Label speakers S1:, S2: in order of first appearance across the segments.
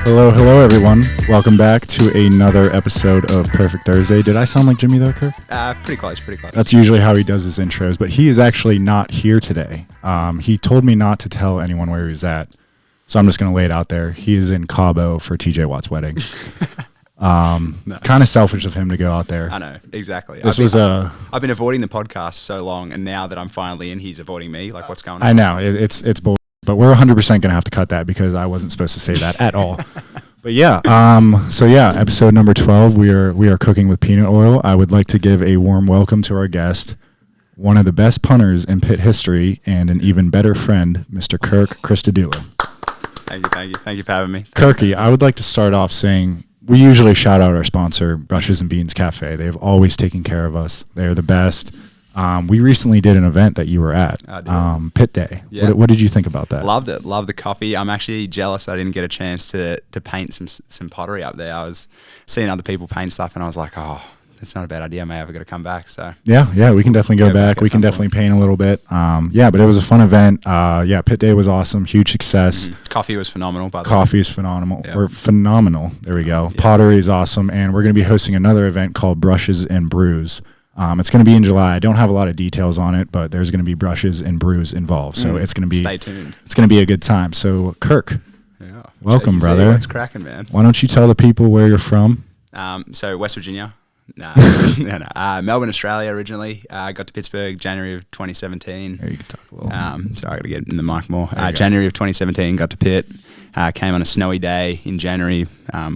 S1: Hello, everyone. Welcome back to another episode of Perfect Thursday. Did I sound like Jimmy, though, Kirk?
S2: Pretty close.
S1: That's usually how he does his intros, but he is actually not here today. He told me not to tell anyone where he was at, so I'm just going to lay it out there. He is in Cabo for TJ Watt's wedding. No. Kind of selfish of him to go out there.
S2: I know, exactly.
S1: I've
S2: been avoiding the podcast so long, and now that I'm finally in, he's avoiding me. Like, what's going on?
S1: I know, it's bull. But we're 100% going to have to cut that because I wasn't supposed to say that at all. But yeah, episode number 12, we are cooking with peanut oil. I would like to give a warm welcome to our guest, one of the best punters in Pitt history and an even better friend, Mr. Kirk Christodoulou.
S2: Thank you for having me.
S1: Kirky, I would like to start off saying we usually shout out our sponsor, Brushes and Beans Cafe. They have always taken care of us. They're the best. We recently did an event that you were at, Pitt Day. Yeah. What did you think about that?
S2: Loved it. Loved the coffee. I'm actually jealous that I didn't get a chance to paint some pottery up there. I was seeing other people paint stuff, and I was like, oh, that's not a bad idea. I may have got to come back. So
S1: yeah, we can definitely go back. We can definitely paint a little bit. But it was a fun event. Pitt Day was awesome. Huge success.
S2: Mm-hmm. Coffee was phenomenal. By the way.
S1: Coffee is phenomenal.
S2: Yeah.
S1: Or phenomenal. There we go. Yeah. Pottery is awesome, and we're going to be hosting another event called Brushes and Brews. It's going to be in July. I don't have a lot of details on it, but there's going to be brushes and brews involved. So it's going to be
S2: stay tuned.
S1: It's going to be a good time. So Kirk, welcome, brother.
S2: What's cracking, man?
S1: Why don't you tell the people where you're from?
S2: So West Virginia. Melbourne, Australia originally. I got to Pittsburgh January of 2017.
S1: There you can talk a little.
S2: Sorry, I got to get in the mic more. January of 2017, got to Pitt. Came on a snowy day in January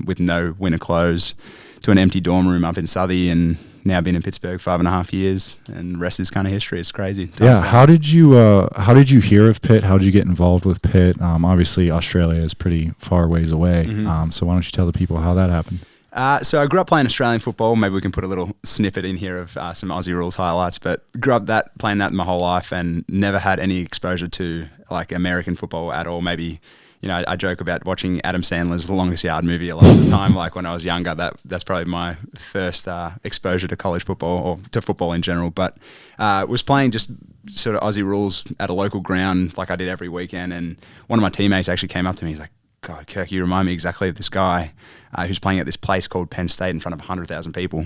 S2: with no winter clothes to an empty dorm room up in Southie, and now been in Pittsburgh 5.5 years, and the rest is kind of history. It's crazy.
S1: How did you hear of Pitt? How did you get involved with Pitt? Obviously, Australia is pretty far ways away. Mm-hmm. So why don't you tell the people how that happened?
S2: So I grew up playing Australian football. Maybe we can put a little snippet in here of some Aussie rules highlights. But grew up playing that my whole life, and never had any exposure to like American football at all. Maybe. I joke about watching Adam Sandler's The Longest Yard movie a lot of the time. Like when I was younger, that's probably my first exposure to college football or to football in general. But was playing just sort of Aussie rules at a local ground like I did every weekend. And one of my teammates actually came up to me. He's like, God, Kirk, you remind me exactly of this guy who's playing at this place called Penn State in front of 100,000 people.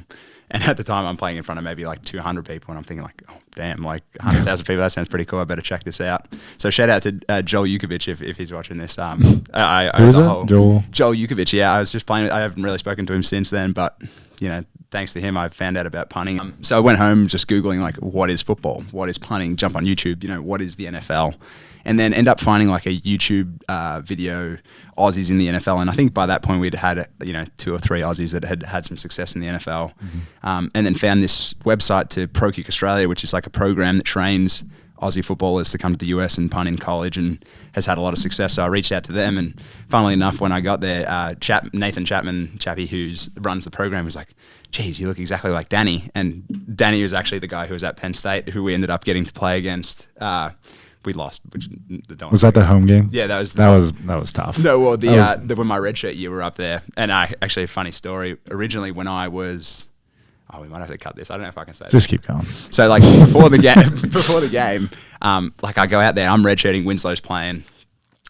S2: And at the time, I'm playing in front of maybe like 200 people, and I'm thinking like, oh, damn, like 100,000 people, that sounds pretty cool. I better check this out. So shout out to Joel Jukovic if he's watching this.
S1: Who is that? Joel
S2: Jukovic, yeah. I was just playing. I haven't really spoken to him since then, but, thanks to him, I found out about punting. So I went home just Googling, like, what is football? What is punting? Jump on YouTube, what is the NFL? And then end up finding like a YouTube video, Aussies in the NFL. And I think by that point we'd had, 2 or 3 Aussies that had some success in the NFL. Mm-hmm. And then found this website to Pro Kick Australia, which is like a program that trains Aussie footballers to come to the US and punt in college, and has had a lot of success. So I reached out to them, and funnily enough, when I got there, Nathan Chapman, Chappie, who runs the program, was like, geez, you look exactly like Danny. And Danny was actually the guy who was at Penn State, who we ended up getting to play against. We lost.
S1: Was that the home game?
S2: Yeah, that
S1: was tough.
S2: No, well, when my redshirt year, we were up there, and actually a funny story. Originally, when I was, we might have to cut this. I don't know if I can say.
S1: Just keep going.
S2: So, like before the game, like I go out there, I'm redshirting. Winslow's playing,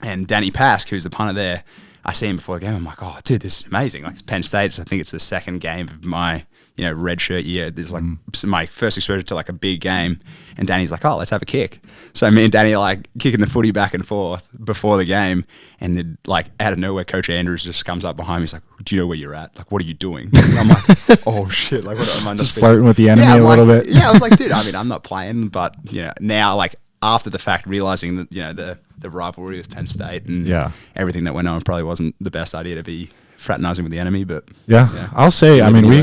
S2: and Danny Pask, who's the punter there, I see him before the game. I'm like, oh, dude, this is amazing. Like it's Penn State. I think it's the second game of my red shirt year. This is like my first exposure to like a big game. And Danny's like, oh, let's have a kick. So me and Danny are like kicking the footy back and forth before the game. And then like out of nowhere, Coach Andrews just comes up behind me. He's like, do you know where you're at? Like, what are you doing? And I'm like, oh shit. Like, what am I
S1: just flirting with the enemy a little bit?
S2: Yeah, I was like, dude, I'm not playing. But, now like after the fact, realizing that, the rivalry with Penn State and everything that went on probably wasn't the best idea to be fraternizing with the enemy, but
S1: I'll say,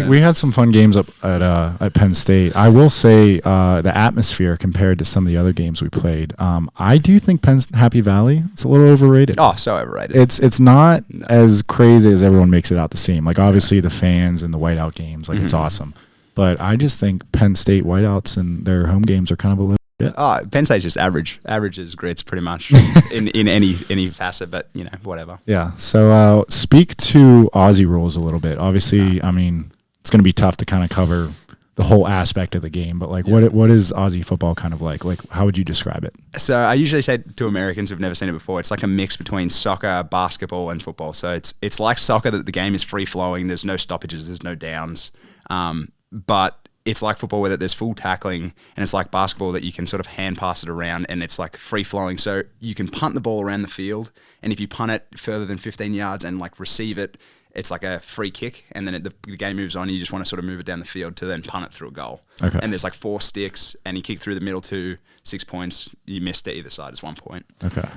S1: we had some fun games up at Penn State. I will say the atmosphere compared to some of the other games we played, I do think Happy Valley, it's a little overrated.
S2: Oh, so overrated.
S1: It's not as crazy as everyone makes it out to seem. Like obviously the fans and the whiteout games, like it's awesome, but I just think Penn State whiteouts and their home games are kind of a little.
S2: Oh, Penn State's just average. Average is grits pretty much in any facet, but whatever.
S1: Yeah. So speak to Aussie rules a little bit. Obviously, it's going to be tough to kind of cover the whole aspect of the game, but like what is Aussie football kind of like? Like, how would you describe it?
S2: So I usually say to Americans who've never seen it before, it's like a mix between soccer, basketball, and football. So it's like soccer, that the game is free flowing. There's no stoppages. There's no downs. But it's like football where there's full tackling, and it's like basketball that you can sort of hand pass it around, and it's like free flowing. So you can punt the ball around the field, and if you punt it further than 15 yards and like receive it, it's like a free kick, and then the game moves on. You just want to sort of move it down the field to then punt it through a goal.
S1: Okay.
S2: And there's like 4 sticks, and you kick through the middle to 6 points. You missed to either side is 1 point.
S1: Okay.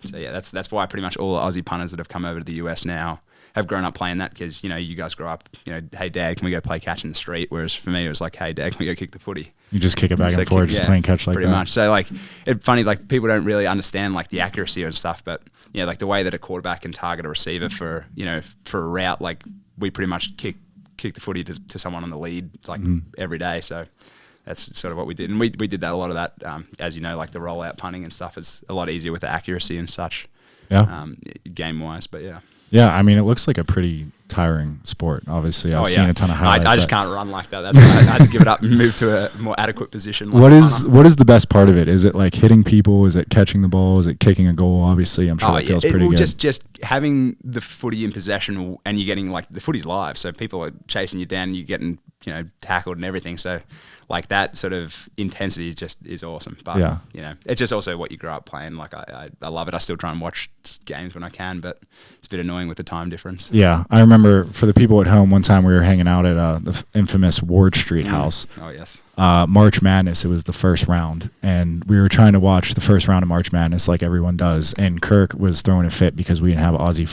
S2: So yeah, that's why pretty much all the Aussie punters that have come over to the US now have grown up playing that, because you guys grow up, hey Dad, can we go play catch in the street? Whereas for me, it was like, hey Dad, can we go kick the footy?
S1: You just kick it back and forth, just playing catch like that.
S2: Pretty much. So like, it's funny, like people don't really understand like the accuracy and stuff, but like the way that a quarterback can target a receiver for a route, like we pretty much kick the footy to someone on the lead like every day. So that's sort of what we did, and we did that, a lot of that. As you know, like the rollout punting and stuff is a lot easier with the accuracy and such.
S1: Yeah.
S2: Game wise, but yeah.
S1: Yeah, I mean, it looks like a pretty tiring sport. Obviously, I've seen a ton of highlights.
S2: I just can't run like that. That's why I had to give it up and move to a more adequate position.
S1: What is the best part of it? Is it like hitting people? Is it catching the ball? Is it kicking a goal? Obviously, I'm sure that feels pretty good.
S2: Just having the footy in possession, and you're getting like the footy's live, so people are chasing you down, you're getting tackled and everything. So like that sort of intensity is awesome. But it's just also what you grow up playing. Like I love it. I still try and watch games when I can, but it's a bit annoying with the time difference.
S1: Yeah, I remember for the people at home, one time we were hanging out at the infamous Ward Street house.
S2: Oh yes.
S1: March Madness. It was the first round, and we were trying to watch the first round of March Madness like everyone does. And Kirk was throwing a fit because we didn't have Aussie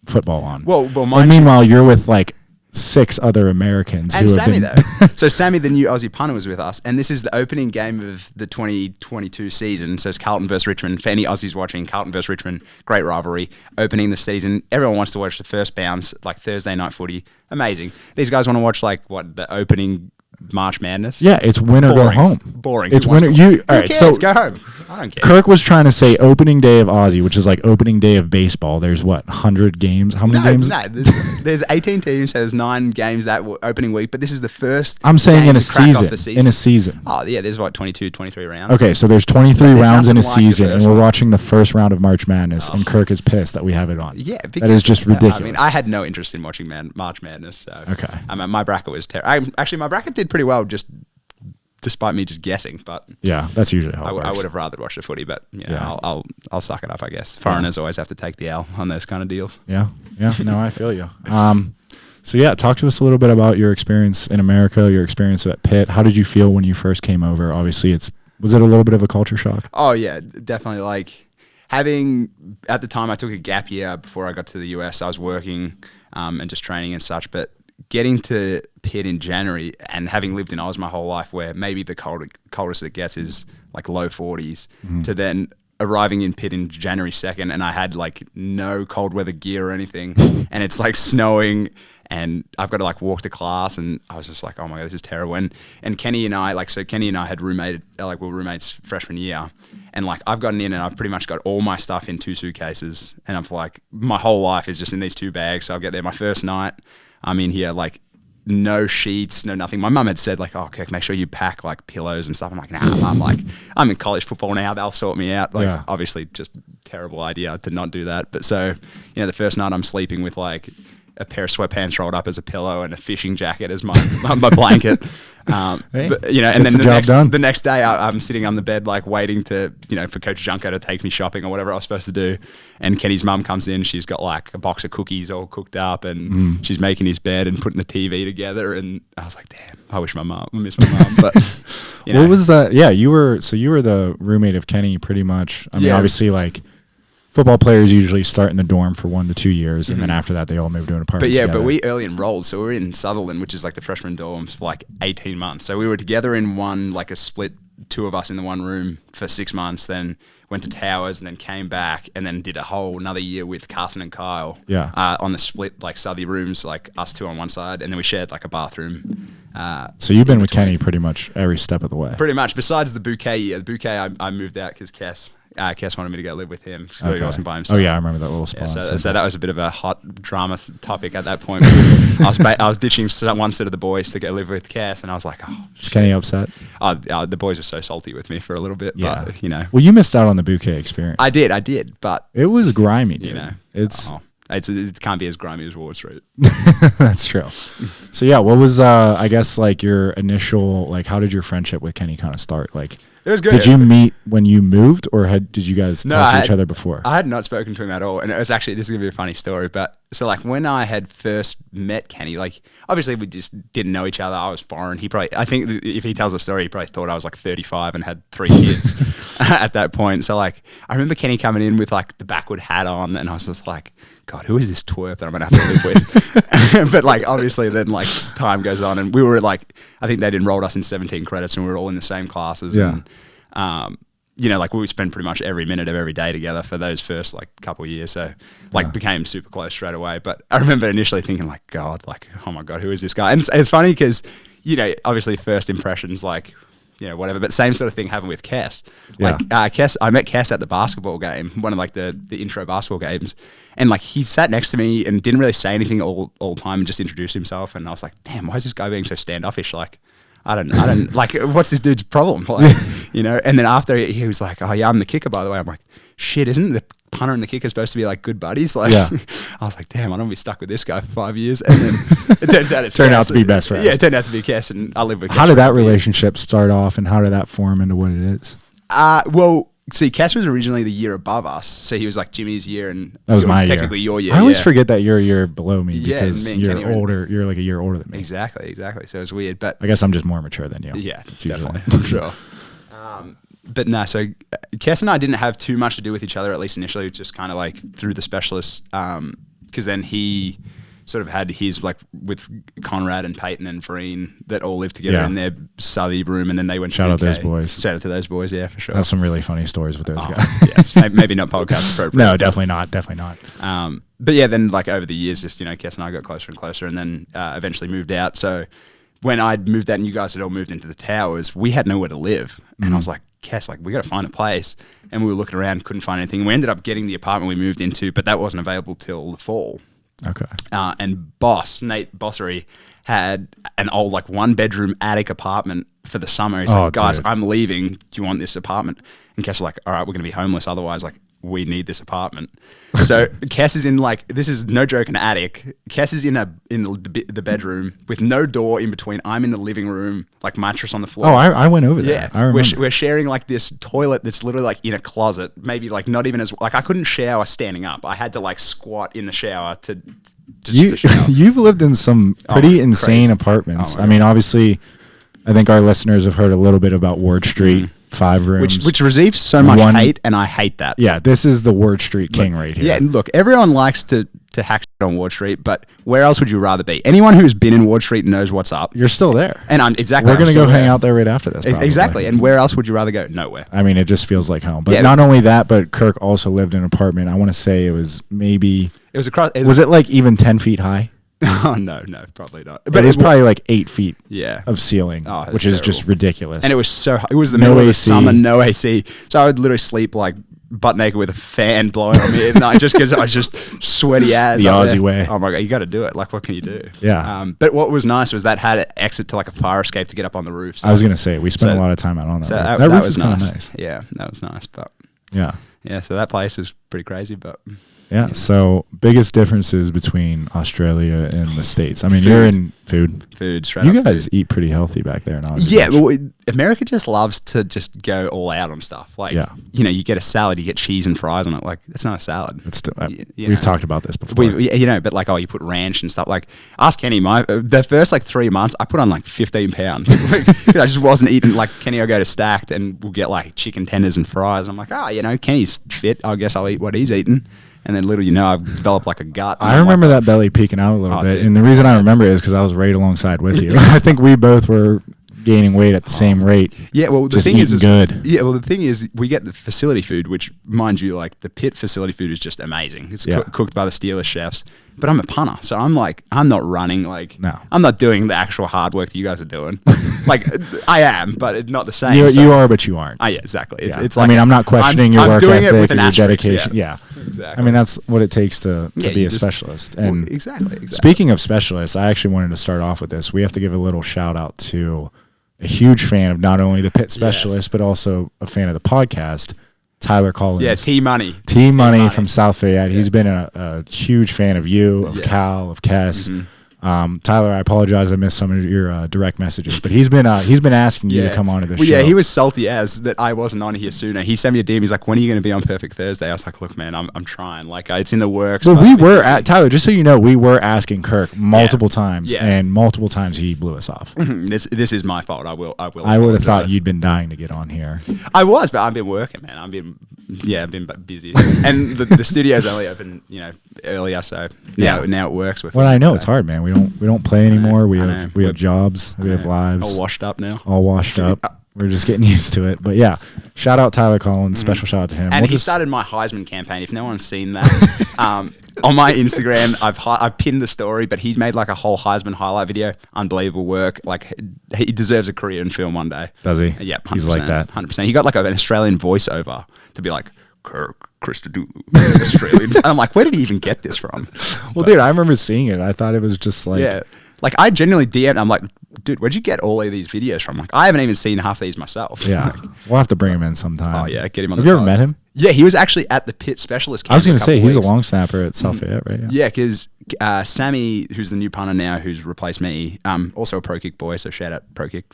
S1: football on.
S2: Well,
S1: and meanwhile, you're with like 6 other Americans.
S2: And Sammy, though. So Sammy, the new Aussie punter, was with us, and this is the opening game of the 2022 season. So it's Carlton versus Richmond. For any Aussies watching, Carlton versus Richmond, great rivalry. Opening the season. Everyone wants to watch the first bounce, like Thursday night footy. Amazing. These guys want to watch like the opening March Madness.
S1: Yeah, it's win or go home.
S2: Boring.
S1: It's win or you. All right, so
S2: go home. I don't care.
S1: Kirk was trying to say opening day of Aussie, which is like opening day of baseball. There's 100 games. How many games?
S2: No, there's 18 teams. So there's 9 games that opening week, but this is the first.
S1: I'm saying in a
S2: season.
S1: In a season.
S2: Oh yeah, there's 22, 23 rounds.
S1: Okay, so there's 23 rounds in a season, and we're watching the first round of March Madness, and Kirk is pissed that we have it on.
S2: Yeah, because
S1: that is just ridiculous.
S2: I mean, I had no interest in watching March Madness. So
S1: okay,
S2: my bracket was terrible. Actually, my bracket did pretty well, just despite me just guessing. But
S1: yeah, that's usually how it works.
S2: I would have rather watched the footy, but I'll suck it up, I guess. Foreigners always have to take the L on those kind of deals.
S1: Yeah. No, I feel you. So yeah, talk to us a little bit about your experience in America, your experience at Pitt. How did you feel when you first came over? Obviously, was it a little bit of a culture shock?
S2: Oh yeah, definitely. Like having at the time, I took a gap year before I got to the US. I was working and just training and such, but getting to Pitt in January and having lived in Oz my whole life, where maybe the coldest it gets is like low 40s, to then arriving in Pitt in January 2nd, and I had like no cold weather gear or anything, and it's like snowing, and I've got to like walk to class, and I was just like, oh my God, this is terrible. And Kenny and I, Kenny and I had we were roommates freshman year, and like I've gotten in and I've pretty much got all my stuff in 2 suitcases, and I'm like, my whole life is just in these 2 bags. So I'll get there my first night, I'm in here like no sheets, no nothing. My mum had said like, oh, Kirk, make sure you pack like pillows and stuff. I'm like, nah, Mum, like I'm in college football now. They'll sort me out. Like obviously just terrible idea to not do that. But so, the first night I'm sleeping with like a pair of sweatpants rolled up as a pillow and a fishing jacket as my blanket. But, and then the next day I'm sitting on the bed like waiting to, for Coach Junko to take me shopping or whatever I was supposed to do. And Kenny's mum comes in, she's got like a box of cookies all cooked up, and she's making his bed and putting the TV together. And I was like, damn, I miss my mum. But
S1: what was that? Yeah, you were the roommate of Kenny pretty much. I mean, obviously like football players usually start in the dorm for 1 to 2 years, and then after that they all move to an apartment together.
S2: But we early enrolled, so we were in Sutherland, which is like the freshman dorms, for like 18 months. So we were together in one, like a split, 2 of us in the one room for 6 months, then went to Towers, and then came back, and then did a whole another year with Carson and Kyle on the split, like Southey rooms, like us 2 on one side, and then we shared like a bathroom.
S1: So you've been with Kenny pretty much every step of the way.
S2: Pretty much, besides the bouquet year. The bouquet I moved out because Cass Kess wanted me to go live with him, so he wasn't by himself.
S1: Oh yeah, I remember that little spot.
S2: Yeah, so that was a bit of a hot drama topic at that point. Because I was ditching one set of the boys to go live with Kess, and I was like, oh.
S1: Is Kenny upset?
S2: The boys were so salty with me for a little bit, but you know.
S1: Well, you missed out on the bouquet experience.
S2: I did, but
S1: it was grimy, dude.
S2: You know, it can't be as grimy as Ward Street.
S1: That's true. So yeah, what was I guess like your initial, like, how did your friendship with Kenny kind of start? Like,
S2: it was good.
S1: Did you meet when you moved, or did you guys talk to each other before?
S2: I had not spoken to him at all, and it was actually, this is gonna be a funny story. But so like when I had first met Kenny, like obviously we just didn't know each other. I was foreign. I think if he tells a story, he probably thought I was like 35 and had 3 kids at that point. So like I remember Kenny coming in with like the backward hat on, and I was just like, God, who is this twerp that I'm gonna have to live with? But like obviously then like time goes on, and we were like, I think they'd enrolled us in 17 credits, and we were all in the same classes.
S1: Yeah.
S2: And, you know, like we would spend pretty much every minute of every day together for those first like couple of years. So like became super close straight away. But I remember initially thinking like, God, like, oh my God, who is this guy? And it's funny because, you know, obviously first impressions, like, you know, whatever, but same sort of thing happened with Kess. Like I met Kess at the basketball game, one of like the intro basketball games. And like he sat next to me and didn't really say anything all the time and just introduced himself. And I was like, damn, why is this guy being so standoffish? Like, I don't like, what's this dude's problem? Like, you know, and then after he was like, oh yeah, I'm the kicker, by the way. I'm like, shit, isn't the punter and the kicker supposed to be like good buddies? Like, I was like, damn, I don't want to be stuck with this guy for 5 years. And then it turns out
S1: turned out to be best friends.
S2: Yeah, it turned out to be Kess, and I live with Kess.
S1: How did that relationship start off, and how did that form into what it is?
S2: Well, see, Kess was originally the year above us, so he was like Jimmy's year, and
S1: that was my
S2: technically your year.
S1: I always forget that you're a year below me because you're
S2: Kenny
S1: older. You're like a year older than me.
S2: Exactly. So it's weird, but
S1: I guess I'm just more mature than you.
S2: Yeah, definitely, I'm sure. But no, so Kess and I didn't have too much to do with each other, at least initially, just kind of like through the specialists, because then he sort of had his, like, with Conrad and Peyton and Vereen that all lived together in their subby room, and then they went
S1: Shout out
S2: to
S1: those boys.
S2: Shout out to those boys, yeah, for sure.
S1: Have some really funny stories with those guys.
S2: Yes, maybe not podcast appropriate.
S1: No, definitely not.
S2: But yeah, then like over the years, just, you know, Kess and I got closer and closer, and then eventually moved out. So when I'd moved out and you guys had all moved into the towers, we had nowhere to live. And I was like, Kess, like, we got to find a place. And we were looking around, couldn't find anything. We ended up getting the apartment we moved into, but that wasn't available till the fall.
S1: Okay.
S2: And Nate Bossery had an old, like, 1-bedroom attic apartment for the summer. He's like, guys, I'm leaving. Do you want this apartment? And Kess was like, all right, we're going to be homeless. Otherwise, like, we need this apartment. So Kess is in, like, this is no joke, an attic. Kess is in the bedroom with no door in between. I'm in the living room, like, mattress on the floor.
S1: Oh, I went over there.
S2: Yeah,
S1: I remember.
S2: We're sharing, like, this toilet that's literally, like, in a closet. Maybe, like, not even as, like, I couldn't shower standing up. I had to, like, squat in the shower to shower.
S1: You've lived in some pretty insane apartments. I mean, obviously, I think our listeners have heard a little bit about Ward Street. 5 rooms,
S2: which receives so much hate, and I hate that.
S1: Yeah, this is the Ward Street king right here.
S2: Yeah, look, everyone likes to hack shit on Ward Street, but where else would you rather be? Anyone who's been in Ward Street knows what's up.
S1: You're still there,
S2: and
S1: we're gonna go hang out there right after this. Probably.
S2: Exactly, and where else would you rather go? Nowhere.
S1: I mean, it just feels like home. But not only that, but Kirk also lived in an apartment. I want to say it was across. Was it like even 10 feet high?
S2: Oh, no, probably not.
S1: But it was probably like 8 feet of ceiling, which is
S2: terrible.
S1: just ridiculous.
S2: And it was it was the middle of the summer, no AC. So I would literally sleep like butt naked with a fan blowing on me at night just because I was just sweaty as.
S1: The Aussie way.
S2: Oh my God, you got to do it. Like, what can you do?
S1: Yeah.
S2: But what was nice was that had an exit to like a fire escape to get up on the roof. So,
S1: I was going to say, we spent a lot of time out on that.
S2: So
S1: that
S2: roof
S1: was kind of nice.
S2: Yeah, that was nice. But
S1: yeah,
S2: so that place was pretty crazy, but...
S1: Yeah, so biggest differences between Australia and the States. I mean, you're in food.
S2: Straight
S1: You
S2: up
S1: guys
S2: food.
S1: eat pretty healthy back there now.
S2: Yeah, well, America just loves to just go all out on stuff. Like, you know, you get a salad, you get cheese and fries on it. Like, that's not a salad.
S1: We've talked about this before.
S2: You know, but like, you put ranch and stuff. Like, ask Kenny, the first like 3 months, I put on like 15 pounds. I just wasn't eating, like, Kenny will go to Stacked and we'll get like chicken tenders and fries. And I'm like, you know, Kenny's fit. I guess I'll eat what he's eating. And then little, you know, I've developed like a gut.
S1: I remember that belly peeking out a little bit.
S2: Dude.
S1: And the reason I remember it is because I was right alongside with you. I think we both were gaining weight at the same rate.
S2: Yeah, well, the
S1: just
S2: thing is
S1: good.
S2: Yeah, well, the thing is, we get the facility food, which, mind you, like the Pitt facility food is just amazing. It's cooked by the Steelers chefs. But I'm a punter, so I'm not running. Like,
S1: no.
S2: I'm not doing the actual hard work that you guys are doing. Like, I am, but it's not the same.
S1: You are, but you aren't.
S2: Oh, yeah, exactly. It's
S1: like, I mean, I'm not questioning your work
S2: doing
S1: ethic
S2: it with an
S1: or your
S2: asterisk,
S1: dedication. Yeah.
S2: Exactly.
S1: I mean, that's what it takes to be a specialist. And
S2: well, exactly.
S1: Speaking of specialists, I actually wanted to start off with this. We have to give a little shout out to a huge fan of not only the Pitt specialist, but also a fan of the podcast, Tyler Collins.
S2: Yeah, T-Money.
S1: T-Money from South Fayette. Yeah. He's been a huge fan of you, of Cal, of Kess. Mm-hmm. Tyler, I apologize. I missed some of your direct messages, but he's been asking you to come on to the show.
S2: Yeah, he was salty as that I wasn't on here sooner. He sent me a DM. He's like, "When are you going to be on Perfect Thursday?" I was like, "Look, man, I'm trying. Like, it's in the works."
S1: Well, we were at Tyler. Just so you know, we were asking Kirk multiple times, and multiple times he blew us off.
S2: This is my fault. I will.
S1: I would have thought you'd been dying to get on here.
S2: I was, but I've been working, man. I've been busy, and the studio's only open, earlier, so now it works with.
S1: Well, I know it's hard, man. We don't play anymore. We have jobs. We have lives.
S2: All washed up now.
S1: All washed up. We're just getting used to it. But yeah, shout out Tyler Collins. Special shout out to him.
S2: And he started my Heisman campaign. If no one's seen that, on my Instagram, I've pinned the story, but he made like a whole Heisman highlight video. Unbelievable work. Like, he deserves a career in film one day.
S1: Does he?
S2: Yeah, 100%,
S1: he's like that.
S2: 100%. He got like an Australian voiceover to be like, Kirk Christodoulou, Australian. And I'm like, where did he even get this from?
S1: Well, dude, I remember seeing it. I thought it was just like...
S2: Yeah. Like, I genuinely DM'd. I'm like, dude, where'd you get all of these videos from? Like, I haven't even seen half of these myself.
S1: Yeah. We'll have to bring him in sometime.
S2: Oh, yeah. Get him on
S1: Have you ever met him?
S2: Yeah, he was actually at the Pitt specialist camp.
S1: I was going to say, he's a long snapper at South Fayette, right?
S2: Yeah, because Sammy, who's the new punter now, who's replaced me, also a Pro Kick boy, so shout out Pro Kick.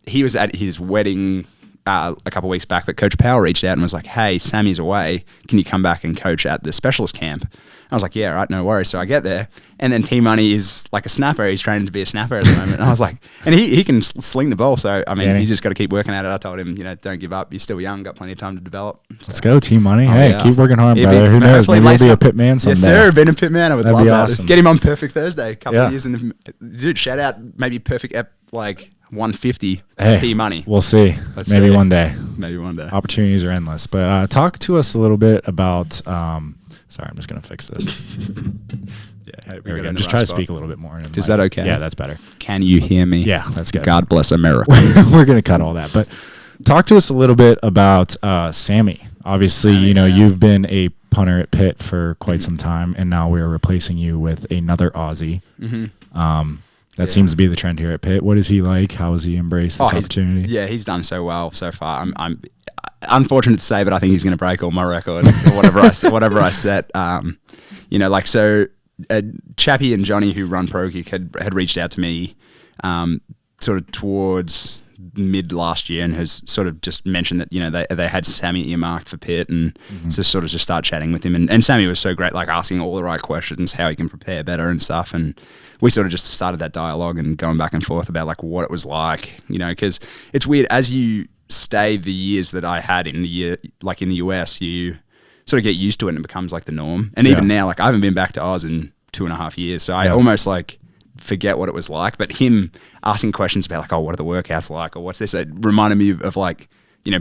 S2: He was at his wedding a couple of weeks back, but Coach Powell reached out and was like, "Hey, Sammy's away. Can you come back and coach at the specialist camp?" I was like, "Yeah, right, no worries." So I get there, and then T-Money is like a snapper. He's training to be a snapper at the moment. And I was like, and he can sling the ball. So, I mean, he's just got to keep working at it. I told him, don't give up. You're still young, got plenty of time to develop. So.
S1: Let's go, T-Money. Keep working hard, brother. Who knows? Maybe he'll be a Pitt man someday.
S2: Yes, sir. Been a Pitt man. I would love that.
S1: Awesome.
S2: Get him on Perfect Thursday. A couple of years in dude, shout out maybe Perfect 150 T-Money.
S1: We'll see. Maybe one day.
S2: Maybe one day.
S1: Opportunities are endless. But talk to us a little bit about... sorry, I'm just going to fix this.
S2: There
S1: we go. Just try to speak a little bit more.
S2: Is that okay?
S1: Yeah, that's better.
S2: Can you hear me?
S1: Yeah, that's good.
S2: God bless America.
S1: We're going to cut all that. But talk to us a little bit about Sammy. Obviously, you've been a punter at Pitt for quite some time, and now we're replacing you with another Aussie. That seems to be the trend here at Pitt. What is he like? How has he embraced this opportunity?
S2: Yeah, he's done so well so far. I'm unfortunate to say, but I think he's going to break all my records or whatever I set. So Chappie and Johnny, who run Pro Kick, had reached out to me sort of towards mid last year and has sort of just mentioned that they had Sammy earmarked for Pitt and to sort of just start chatting with him, and Sammy was so great, like asking all the right questions, how he can prepare better and stuff, and we sort of just started that dialogue and going back and forth about like what it was like, because it's weird as you stay the years that I had in the US, you sort of get used to it and it becomes like the norm, and even now, like I haven't been back to Oz in 2.5 years, so I almost like forget what it was like, but him asking questions about like, oh, what are the workouts like, or what's this, it reminded me of like,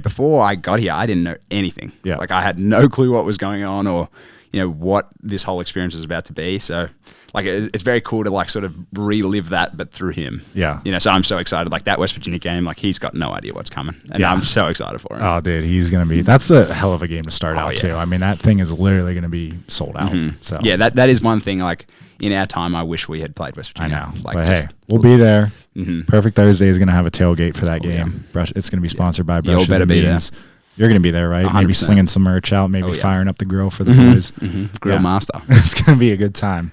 S2: before I got here, I didn't know anything. Like I had no clue what was going on or, what this whole experience was about to be. So like, it's very cool to like sort of relive that, but through him. So I'm so excited. Like that West Virginia game, like he's got no idea what's coming, and I'm so excited for him.
S1: Oh, dude, that's a hell of a game to start out too. I mean, that thing is literally going to be sold out. So
S2: yeah, that is one thing. Like in our time, I wish we had played West Virginia.
S1: I know, like, but hey, we'll be there. Perfect Thursday is going to have a tailgate for that game. It's going to be sponsored by Brushes and Beans. You're going to be there, right? 100%. Maybe slinging some merch out, maybe firing up the grill for the boys.
S2: Grill master.
S1: It's going to be a good time.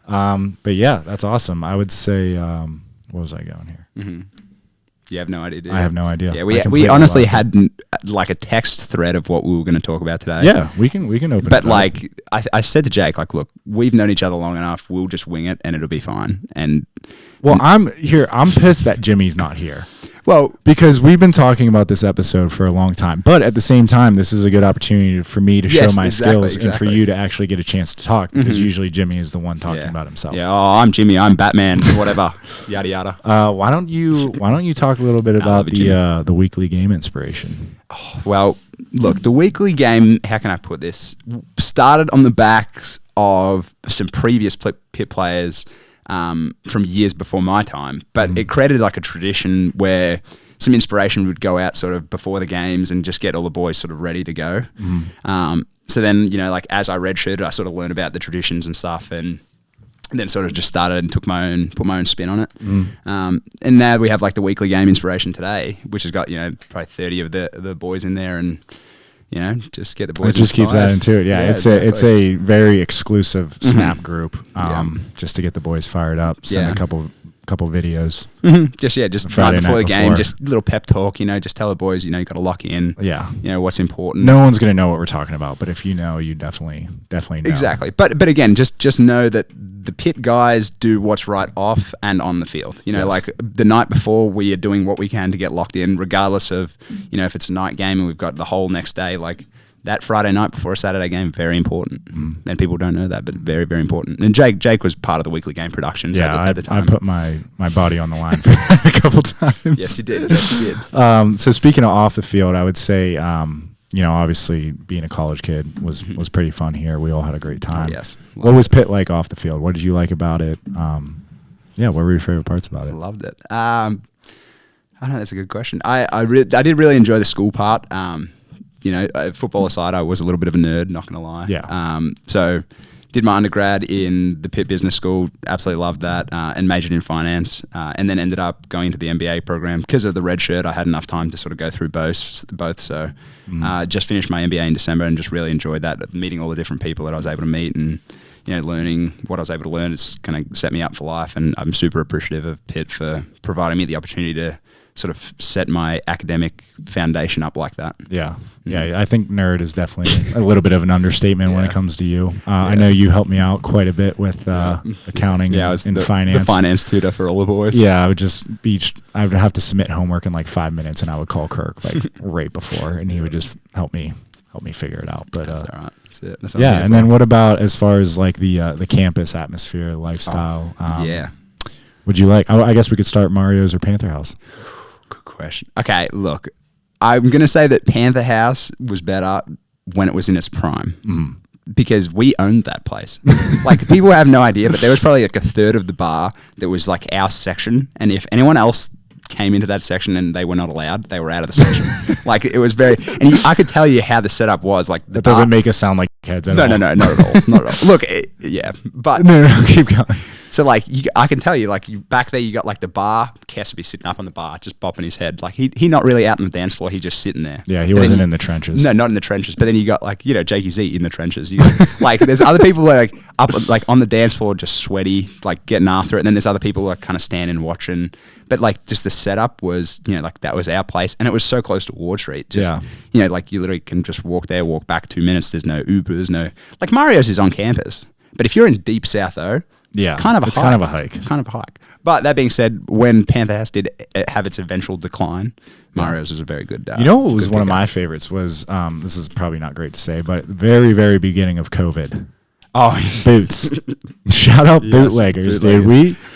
S1: But yeah, that's awesome. I would say, what was I going here?
S2: You have no idea, do you?
S1: I have no idea.
S2: Yeah, we honestly had like a text thread of what we were going to talk about today.
S1: Yeah, we can open it.
S2: But like, I said to Jake, like, look, we've known each other long enough. We'll just wing it and it'll be fine. And
S1: I'm pissed that Jimmy's not here.
S2: Well,
S1: because we've been talking about this episode for a long time, but at the same time, this is a good opportunity for me to show my skills and for you to actually get a chance to talk, because usually Jimmy is the one talking about himself.
S2: Yeah, I'm Jimmy, I'm Batman, whatever, yada yada.
S1: Why don't you talk a little bit about the weekly game inspiration?
S2: Oh, well, look, the weekly game, how can I put this? Started on the backs of some previous Pitt players from years before my time, but it created like a tradition where some inspiration would go out sort of before the games and just get all the boys sort of ready to go. So then, like as I redshirted, I sort of learned about the traditions and stuff, and then sort of just started and put my own spin on it. And now we have like the weekly game inspiration today, which has got, probably 30 of the boys in there, and just get the boys.
S1: It just keeps adding to it. Yeah, it's a very exclusive Snap group, just to get the boys fired up. Send a couple videos.
S2: Just
S1: Friday
S2: night before the game,
S1: before.
S2: just a little pep talk. Just tell the boys, you got to lock in.
S1: Yeah,
S2: what's important.
S1: No one's gonna know what we're talking about, but if you know, you definitely know.
S2: Exactly. But again, just know that the Pitt guys do what's right off and on the field. Like the night before, we are doing what we can to get locked in, regardless of if it's a night game and we've got the whole next day. Like that Friday night before a Saturday game, very important. And people don't know that, but very, very important. And Jake was part of the weekly game productions at the time.
S1: I put my body on the line for that a couple times.
S2: Yes, you did. Yes, you did.
S1: So speaking of off the field, I would say, obviously being a college kid was pretty fun here. We all had a great time.
S2: Oh, yes.
S1: What was Pitt like off the field? What did you like about it? What were your favorite parts about it?
S2: Loved it. I don't know. That's a good question. I did really enjoy the school part. Football aside, I was a little bit of a nerd, not going to lie.
S1: Yeah.
S2: So did my undergrad in the Pitt Business School, absolutely loved that, and majored in finance, and then ended up going into the MBA program. Because of the red shirt, I had enough time to sort of go through both. So just finished my MBA in December and just really enjoyed that, meeting all the different people that I was able to meet, and learning what I was able to learn. It's kind of set me up for life, and I'm super appreciative of Pitt for providing me the opportunity to sort of set my academic foundation up like that.
S1: Yeah. I think nerd is definitely a little bit of an understatement when it comes to you. I know you helped me out quite a bit with accounting and finance.
S2: The finance tutor for all the boys.
S1: Yeah, I would have to submit homework in like 5 minutes, and I would call Kirk like right before, and he would just help me figure it out. But
S2: that's all right. That's it. That's
S1: and then what about as far as like the campus atmosphere, lifestyle? Would you like? I guess we could start Mario's or Panther House.
S2: Good question. Okay, look, I'm going to say that Panther House was better when it was in its prime. Because we owned that place. Like, people have no idea, but there was probably like a third of the bar that was like our section. And if anyone else came into that section and they were not allowed, they were out of the section. Like, it was very... And I could tell you how the setup was. Like,
S1: that doesn't make us sound like heads at all.
S2: No, not at all. Not at all. Look, but...
S1: No, keep going.
S2: So, like, I can tell you, like, back there you got, like, the bar. Cass would be sitting up on the bar, just bopping his head. Like, he not really out on the dance floor. He just sitting there.
S1: Yeah, he wasn't in the trenches.
S2: No, not in the trenches. But then you got, like, Jakey Z in the trenches. You got, like, there's other people who are, like, up, like, on the dance floor, just sweaty, like, getting after it. And then there's other people who are kind of standing watching. But, like, just the setup was, like, that was our place. And it was so close to Ward Street. Just, like, you literally can just walk there, walk back 2 minutes. There's no Ubers, no... Like, Mario's is on campus. But if you're in deep South, though...
S1: Yeah,
S2: kind of a hike. But that being said, when Panther House did have its eventual decline, Mario's was a very good.
S1: What was one of my favorites was this is probably not great to say, but the very, very beginning of COVID.
S2: Oh,
S1: Boots! Shout out bootleggers, dude.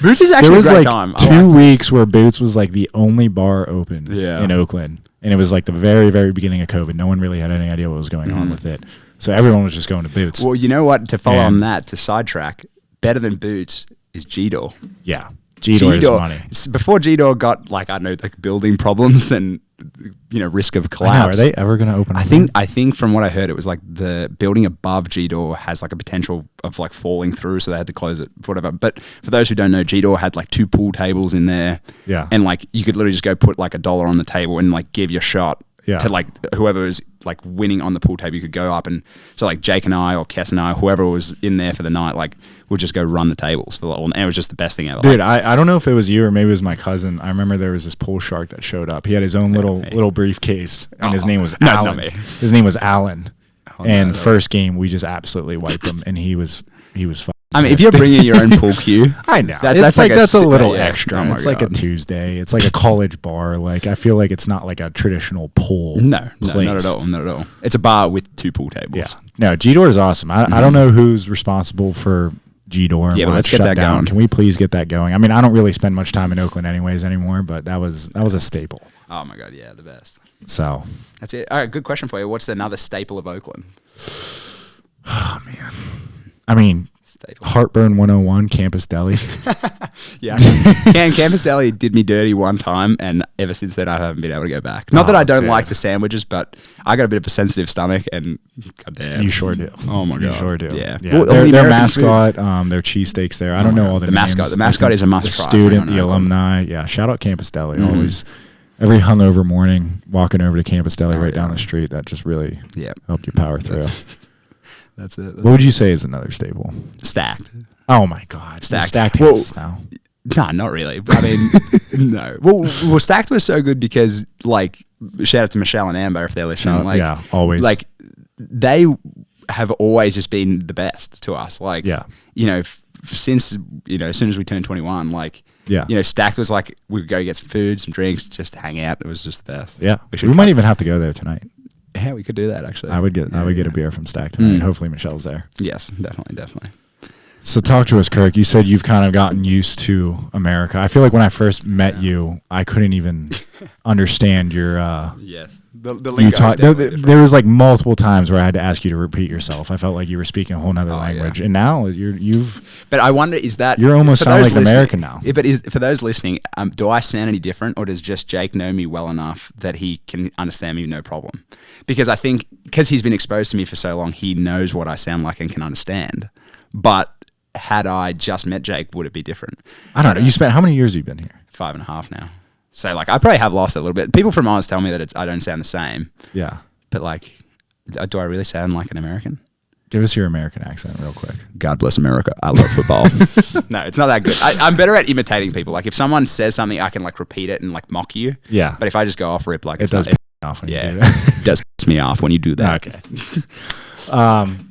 S2: Boots is actually a great time.
S1: There was like 2 weeks where Boots was like the only bar open in Oakland, and it was like the very, very beginning of COVID. No one really had any idea what was going on with it, so everyone was just going to Boots.
S2: Well, you know what? To follow on that, to sidetrack. Better than Boots is G-Door.
S1: Yeah. G-Door is money.
S2: Before G-Door got, like, I don't know, like building problems and, risk of collapse.
S1: Are they ever going to open up?
S2: I think from what I heard, it was like the building above G-Door has like a potential of like falling through, so they had to close it for whatever. But for those who don't know, G-Door had like 2 pool tables in there.
S1: Yeah.
S2: And like you could literally just go put like $1 on the table and like give your shot. To like whoever was like winning on the pool table, you could go up, and so like Jake and I or Cass and I, whoever was in there for the night, like would just go run the tables for and it was just the best thing ever.
S1: Dude, I don't know if it was you or maybe it was my cousin. I remember there was this pool shark that showed up. He had his own little briefcase, and his name was Alan. Not me. His name was Alan. First game we just absolutely wiped him, and he was
S2: I mean, if you're bringing your own pool cue,
S1: I know
S2: that's
S1: a little
S2: yeah.
S1: extra.
S2: Oh my
S1: it's like a
S2: God.
S1: Tuesday. It's like a college bar. Like I feel like it's not like a traditional pool.
S2: No,
S1: place.
S2: not at all. Not at all. It's a bar with 2 pool tables.
S1: Yeah, no, G-Door is awesome. I don't know who's responsible for G-Door.
S2: Yeah, but let's get
S1: shut
S2: that
S1: down.
S2: going.
S1: Can we please get that going? I mean, I don't really spend much time in Oakland anyways anymore, but that was a staple.
S2: Oh my God, yeah, the best.
S1: So
S2: That's it. All right, good question for you. What's another staple of Oakland?
S1: oh man, I mean.
S2: Staple.
S1: Heartburn 101, Campus Deli.
S2: Yeah. Campus Deli did me dirty one time, and ever since then I haven't been able to go back. Not that I don't like the sandwiches, but I got a bit of a sensitive stomach, and goddamn.
S1: You sure do.
S2: Oh my God.
S1: You sure do.
S2: Yeah.
S1: Yeah.
S2: Well,
S1: Their
S2: American
S1: mascot, their cheesesteaks there. I don't know all the
S2: mascot.
S1: names.
S2: The mascot is a must
S1: The
S2: try.
S1: student, the
S2: Oakland.
S1: alumni. Yeah. Shout out Campus Deli. Always, every hungover morning, walking over to Campus Deli right down the street. That just really helped you power through.
S2: That's it.
S1: What would you say is another staple?
S2: Stacked.
S1: Oh my God.
S2: Stacked.
S1: Pizzas now.
S2: No, not really. I mean, no. Well, Stacked was so good because, like, shout out to Michelle and Amber if they're listening. Like,
S1: yeah, always.
S2: Like, they have always just been the best to us. Like, you know, since, you know, as soon as we turned 21, like, you know, Stacked was like, we could go get some food, some drinks, just hang out. It was just the best.
S1: Yeah. We might even have to go there tonight.
S2: Yeah, we could do that, actually.
S1: I would get a beer from Stack tonight. Hopefully Michelle's there.
S2: Yes, definitely.
S1: So talk to us, Kirk. You said you've kind of gotten used to America. I feel like when I first met you, I couldn't even understand your
S2: yes. The lingo
S1: there was like multiple times where I had to ask you to repeat yourself. I felt like you were speaking a whole nother language. And now you've
S2: But I wonder, is that
S1: you're almost sound like an American now.
S2: But for those listening, do I sound any different, or does just Jake know me well enough that he can understand me no problem? Because I think because he's been exposed to me for so long, he knows what I sound like and can understand. But had I just met Jake, would it be different?
S1: I don't know. You spent how many years have you been here?
S2: 5.5 now. So like I probably have lost it a little bit. People from Oz tell me that I don't sound the same.
S1: Yeah.
S2: But like, do I really sound like an American?
S1: Give us your American accent real quick.
S2: God bless America. I love football. No, it's not that good. I'm better at imitating people. Like if someone says something, I can like repeat it and like mock you.
S1: Yeah.
S2: But if I just go off rip, like
S1: it does piss me off when you do that.
S2: It does piss me off when you do that.
S1: Okay.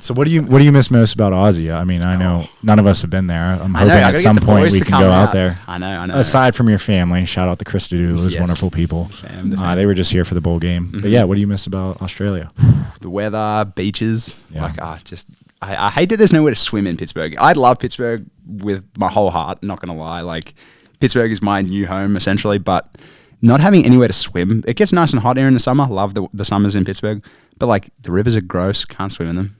S1: So what do you miss most about Aussie? I mean, I know none of us have been there. I'm hoping at some point we can go out there.
S2: I know.
S1: Aside from your family, shout out the Christodoulous, wonderful people. They were just here for the bowl game. But yeah, what do you miss about Australia?
S2: The weather, beaches. Yeah. Like, I hate that there's nowhere to swim in Pittsburgh. I love Pittsburgh with my whole heart, not going to lie. Like, Pittsburgh is my new home, essentially, but not having anywhere to swim. It gets nice and hot here in the summer. Love the summers in Pittsburgh. But, like, the rivers are gross. Can't swim in them.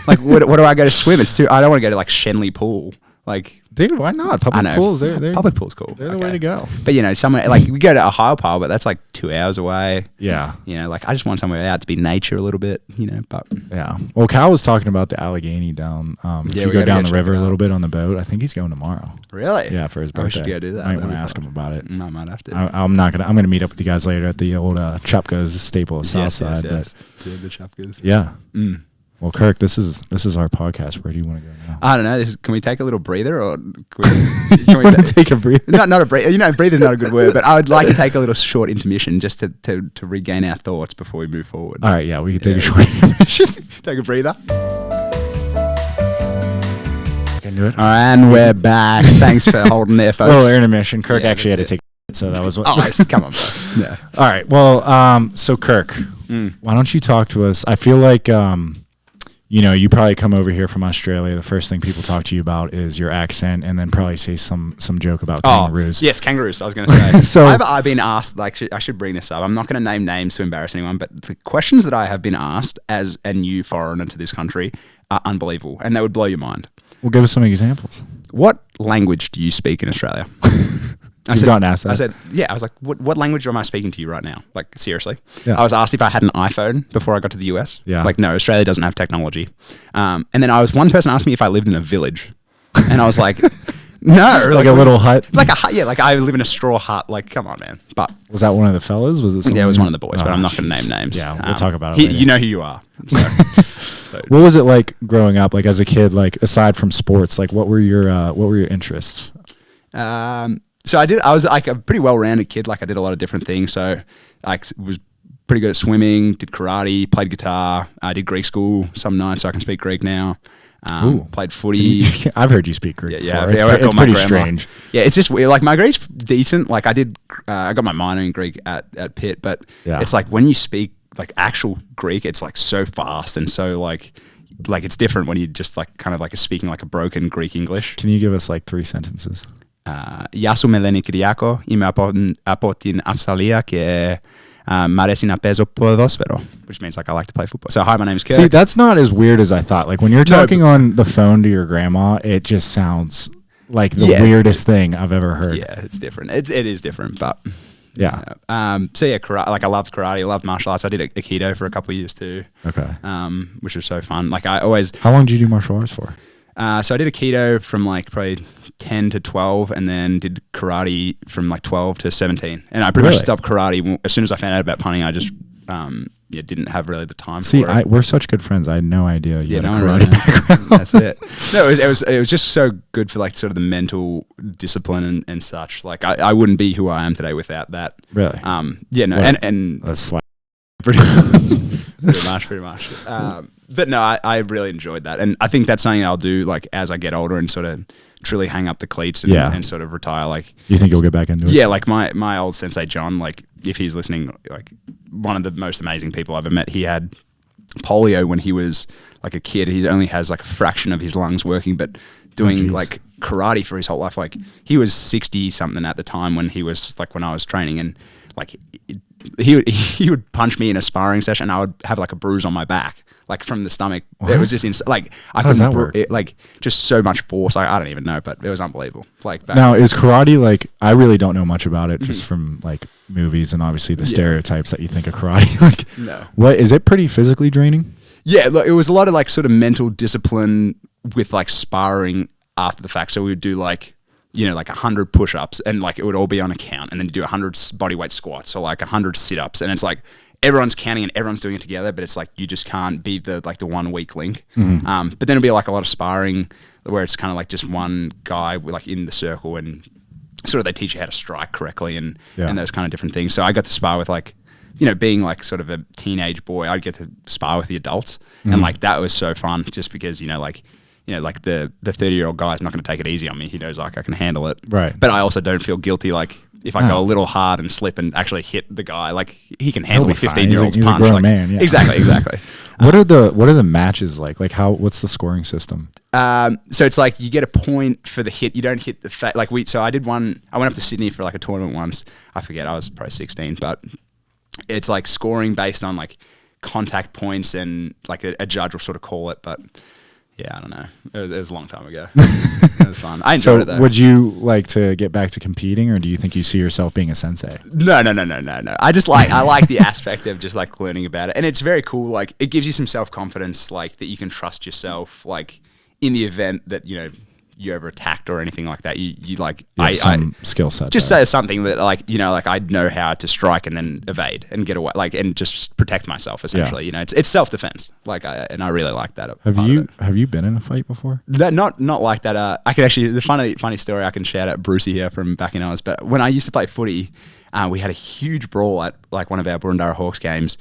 S2: Like, what do I go to swim? I don't want to go to, like, Shenley Pool. Like,
S1: dude, why not? Public pools,
S2: public pools cool.
S1: They're the way to go.
S2: But you know, somewhere like we go to Ohio Pile, but that's like 2 hours away.
S1: Yeah.
S2: You know, like I just want somewhere out to be nature a little bit. You know, but
S1: yeah. Well, Cal was talking about the Allegheny down. If you go down the river a little bit on the boat, I think he's going tomorrow.
S2: Really?
S1: Yeah, for his birthday.
S2: I should go do that.
S1: I might want to ask him about it.
S2: I might have to.
S1: I'm gonna meet up with you guys later at the old Chupka's staple of Southside.
S2: Yes. The Chupkas.
S1: Yeah. Well, Kirk, this is our podcast. Where do you want to go now?
S2: I don't know. Can we take a little breather, or can we
S1: take a breather?
S2: Not a breather. You know, breather's not a good word, but I would like to take a little short intermission just to regain our thoughts before we move forward.
S1: All right, yeah, we can take a short intermission.
S2: Take a breather.
S1: Can do it.
S2: All right, and we're back. Thanks for holding there, folks.
S1: A little intermission. Kirk actually had to take it, so that was what.
S2: Come on, bro. Yeah.
S1: All right. Well, so Kirk, why don't you talk to us? I feel like you know, you probably come over here from Australia. The first thing people talk to you about is your accent, and then probably say some joke about kangaroos.
S2: Yes, kangaroos. I was going to say.
S1: So
S2: I've been asked. Like, I should bring this up. I'm not going to name names to embarrass anyone, but the questions that I have been asked as a new foreigner to this country are unbelievable, and they would blow your mind.
S1: Well, give us some examples.
S2: What language do you speak in Australia?
S1: You've gotten asked that.
S2: I said, yeah. I was like, what language am I speaking to you right now? Like, seriously.
S1: Yeah.
S2: I was asked if I had an iPhone before I got to the US.
S1: Yeah.
S2: Like, no, Australia doesn't have technology. And then one person asked me if I lived in a village. And I was like, no.
S1: Like a little hut?
S2: Like a hut, yeah. Like, I live in a straw hut. Like, come on, man. But
S1: was that one of the fellas? Was it?
S2: Yeah, it was one of the boys, but I'm not going to name names.
S1: Yeah, we'll talk about it later.
S2: You know who you are. So.
S1: What was it like growing up? Like, as a kid, like, aside from sports, like, what were your interests?
S2: So I was like a pretty well-rounded kid. Like I did a lot of different things. So I was pretty good at swimming, did karate, played guitar. I did Greek school some nights, so I can speak Greek now. Played footy.
S1: I've heard you speak Greek
S2: Yeah,
S1: before. It's pretty strange.
S2: Yeah, it's just weird. Like my Greek's decent. Like I got my minor in Greek at Pitt, but it's like when you speak like actual Greek, it's like so fast and so like it's different when you just like kind of like speaking like a broken Greek English.
S1: Can you give us like 3 sentences?
S2: Yasu Meleni Kyriako, είμαι από την Αυστραλία και μ' αρέσει να παίζω ποδόσφαιρο, which means like I like to play football. So hi, my name is Kirk.
S1: See, that's not as weird as I thought. Like when you're talking on the phone to your grandma, it just sounds like the weirdest thing I've ever heard.
S2: Yeah, it's different. It is different, but
S1: yeah.
S2: So yeah, karate, like I loved karate. I loved martial arts. I did Aikido for a couple of years too.
S1: Okay.
S2: Which was so fun. Like I always.
S1: How long did you do martial arts for?
S2: So I did Aikido from like probably 10 to 12 and then did karate from like 12 to 17. And I pretty much stopped karate as soon as I found out about punting. I just didn't have really the time for it.
S1: We're such good friends. I had no idea you had a karate
S2: really
S1: background.
S2: That's it. No, it was just so good for like sort of the mental discipline and such. Like I wouldn't be who I am today without that.
S1: Really?
S2: And
S1: that's like
S2: pretty much. But no, I really enjoyed that. And I think that's something I'll do like as I get older and sort of truly hang up the cleats and sort of retire. Like,
S1: you think you'll get back into it?
S2: Yeah, like my old sensei John, like if he's listening, like one of the most amazing people I've ever met. He had polio when he was like a kid. He only has like a fraction of his lungs working, but doing like karate for his whole life. Like he was 60 something at the time when I was training, and like he would punch me in a sparring session and I would have like a bruise on my back, like from the stomach. What? It was just like I
S1: How
S2: couldn't
S1: does that work?
S2: Like just so much force. I don't even know, but it was unbelievable. Like
S1: now, is karate like? I really don't know much about it, just from like movies and obviously the stereotypes that you think of karate. Like,
S2: no,
S1: what is it? Pretty physically draining?
S2: Yeah, look, it was a lot of like sort of mental discipline with like sparring after the fact. So we would do like, like 100 push-ups and like it would all be on a count, and then you do 100 bodyweight squats or like 100 sit-ups, and it's like everyone's counting and everyone's doing it together, but it's like you just can't be the one weak link.
S1: Mm-hmm.
S2: But then it'll be like a lot of sparring where it's kind of like just one guy like in the circle, and sort of they teach you how to strike correctly and those kind of different things. So I got to spar with like, being like sort of a teenage boy, I'd get to spar with the adults, and like that was so fun, just because like the 30-year-old guy's not going to take it easy on me. He knows like I can handle it,
S1: right?
S2: But I also don't feel guilty like if I go a little hard and slip and actually hit the guy, like he can handle a 15-year-old's
S1: he's
S2: punch.
S1: A grown
S2: like,
S1: man, yeah.
S2: Exactly.
S1: What are the matches like? Like what's the scoring system?
S2: So it's like you get a point for the hit. You don't hit the like so I did one. I went up to Sydney for like a tournament once. I forget. I was probably 16, but it's like scoring based on like contact points, and like a judge will sort of call it. But yeah, I don't know. It was a long time ago. It was fun. I enjoyed it though.
S1: Would you like to get back to competing, or do you think you see yourself being a sensei?
S2: No. I like the aspect of just like learning about it, and it's very cool. Like it gives you some self-confidence, like that you can trust yourself. Like in the event that you ever attacked or anything like that, you like
S1: some skill set.
S2: Just say something that like like I know how to strike and then evade and get away, like, and just protect myself essentially. It's self-defense. Like and I really like that.
S1: Have you been in a fight before?
S2: Not like that. I could actually, the funny story, I can shout out Brucey here from back in Oz. But when I used to play footy, we had a huge brawl at like one of our Boroondara Hawks games,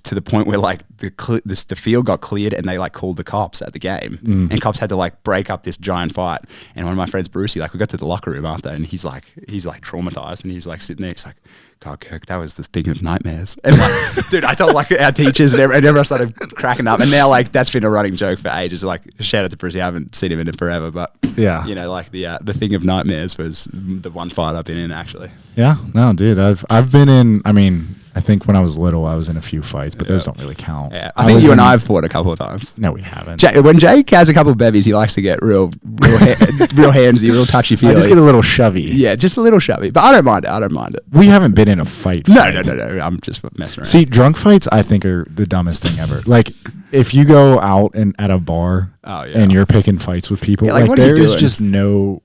S2: to the point where like the field got cleared and they like called the cops at the game, and cops had to like break up this giant fight. And one of my friends, Brucey, like we got to the locker room after, and he's like traumatized, and he's like sitting there, he's like, God, Kirk, that was the thing of nightmares. And like, dude, I told like our teachers, and everyone started cracking up. And now like that's been a running joke for ages. Like shout out to Brucey, I haven't seen him in it forever, but
S1: yeah,
S2: like the thing of nightmares was the one fight I've been in actually.
S1: Yeah, no, dude, I've been in. I mean, I think when I was little, I was in a few fights, but those don't really count.
S2: Yeah, I think you and I have fought a couple of times.
S1: No, we haven't.
S2: When Jake has a couple of bevies, he likes to get real handsy, real touchy-feely.
S1: I just get a little shovey.
S2: Yeah, just a little shovey. But I don't mind it.
S1: We haven't been in a fight.
S2: No. I'm just messing around.
S1: See, drunk fights, I think, are the dumbest thing ever. Like, if you go out and at a bar and you're picking fights with people, like there is just no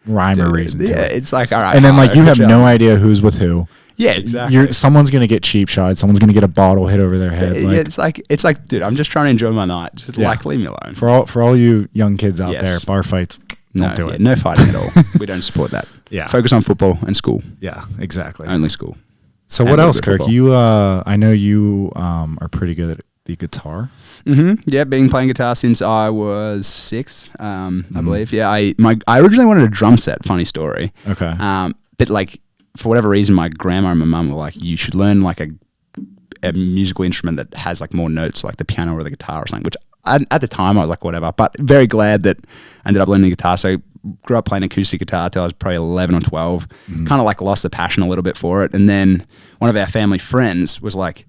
S1: rhyme or reason to it.
S2: It's like, all right.
S1: And then like you have no idea who's with who.
S2: Yeah, exactly.
S1: Someone's gonna get cheap shot. Someone's gonna get a bottle hit over their head.
S2: It's like, dude, I'm just trying to enjoy my night. Just like, leave me alone.
S1: For all you young kids out there, bar fights, don't do it.
S2: No fighting at all. We don't support that.
S1: Yeah,
S2: focus on football and school.
S1: Yeah, exactly.
S2: Only school.
S1: So what else, Kirk? You, I know you are pretty good the guitar?
S2: Yeah, been playing guitar since I was 6, I believe. Yeah, I originally wanted a drum set. Funny story.
S1: Okay.
S2: But like for whatever reason, my grandma and my mum were like, "You should learn like a musical instrument that has like more notes, like the piano or the guitar or something." Which at the time I was like, whatever. But very glad that I ended up learning the guitar. So grew up playing acoustic guitar till I was probably 11 or 12. Kind of like lost the passion a little bit for it, and then one of our family friends was like,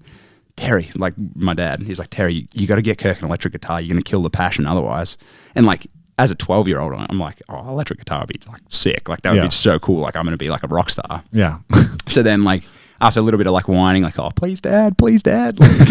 S2: Terry, like my dad, he's like, Terry, you got to get Kirk an electric guitar. You're going to kill the passion otherwise. And like, as a 12-year-old, I'm like, oh, electric guitar would be like sick. Like that would be so cool. Like I'm going to be like a rock star.
S1: Yeah.
S2: So then like, after a little bit of like whining, like, oh, please dad, like,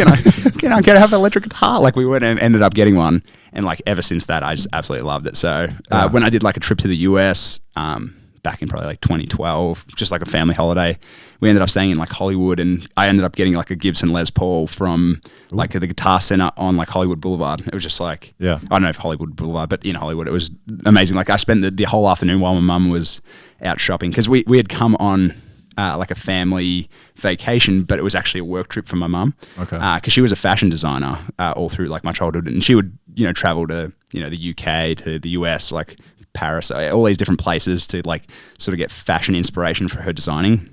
S2: can I have an electric guitar? Like we went and ended up getting one. And like ever since that, I just absolutely loved it. So when I did like a trip to the US, back in probably like 2012, just like a family holiday, we ended up staying in like Hollywood, and I ended up getting like a Gibson Les Paul from like the Guitar Center on like Hollywood Boulevard. It was just like, I don't know if Hollywood Boulevard, but in Hollywood, it was amazing. Like I spent the whole afternoon while my mum was out shopping, because we had come on like a family vacation, but it was actually a work trip for my mum.
S1: Okay.
S2: Because she was a fashion designer all through like my childhood, and she would, travel to, the UK, to the US, like Paris, all these different places to like sort of get fashion inspiration for her designing.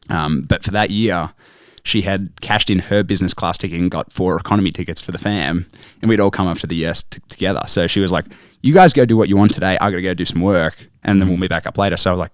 S2: But for that year, she had cashed in her business class ticket and got 4 economy tickets for the fam, and we'd all come up to the US together. So she was like, you guys go do what you want today. I got to go do some work, and then we'll meet back up later. So I was like,